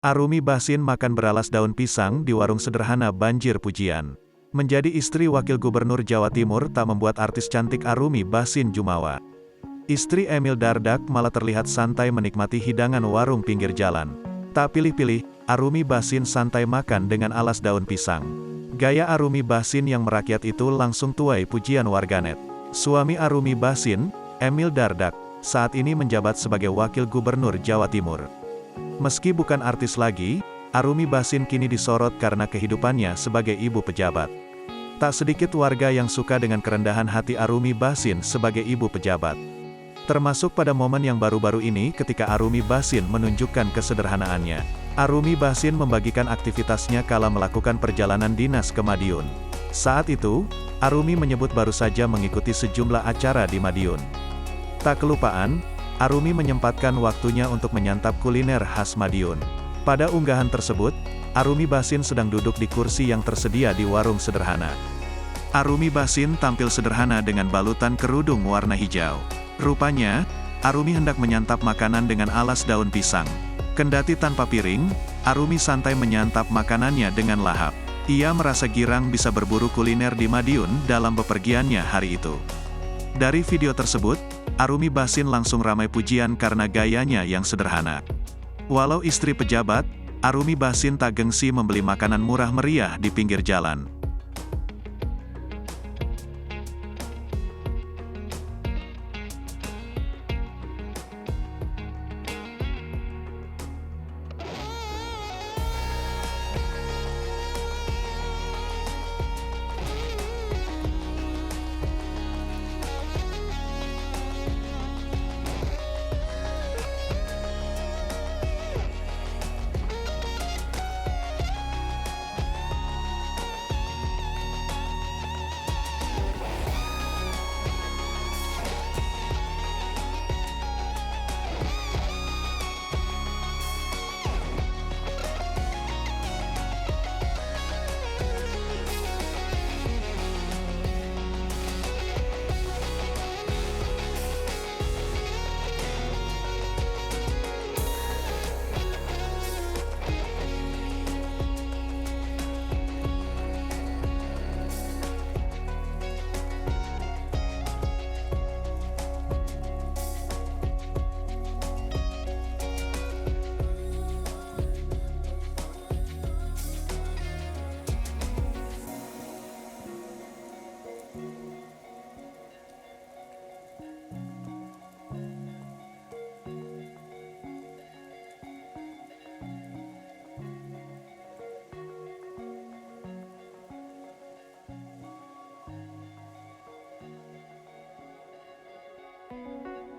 Arumi Bachsin makan beralas daun pisang di warung sederhana banjir pujian. Menjadi istri Wakil Gubernur Jawa Timur tak membuat artis cantik Arumi Bachsin jumawa. Istri Emil Dardak malah terlihat santai menikmati hidangan warung pinggir jalan. Tak pilih-pilih, Arumi Bachsin santai makan dengan alas daun pisang. Gaya Arumi Bachsin yang merakyat itu langsung tuai pujian warganet. Suami Arumi Bachsin, Emil Dardak, saat ini menjabat sebagai Wakil Gubernur Jawa Timur. Meski bukan artis lagi, Arumi Bachsin kini disorot karena kehidupannya sebagai ibu pejabat. Tak sedikit warga yang suka dengan kerendahan hati Arumi Bachsin sebagai ibu pejabat. Termasuk pada momen yang baru-baru ini ketika Arumi Bachsin menunjukkan kesederhanaannya. Arumi Bachsin membagikan aktivitasnya kala melakukan perjalanan dinas ke Madiun. Saat itu, Arumi menyebut baru saja mengikuti sejumlah acara di Madiun. Tak kelupaan, Arumi menyempatkan waktunya untuk menyantap kuliner khas Madiun. Pada unggahan tersebut, Arumi Bachsin sedang duduk di kursi yang tersedia di warung sederhana. Arumi Bachsin tampil sederhana dengan balutan kerudung warna hijau. Rupanya, Arumi hendak menyantap makanan dengan alas daun pisang. Kendati tanpa piring, Arumi santai menyantap makanannya dengan lahap. Ia merasa girang bisa berburu kuliner di Madiun dalam bepergiannya hari itu. Dari video tersebut, Arumi Bachsin langsung ramai pujian karena gayanya yang sederhana. Walau istri pejabat, Arumi Bachsin tak gengsi membeli makanan murah meriah di pinggir jalan.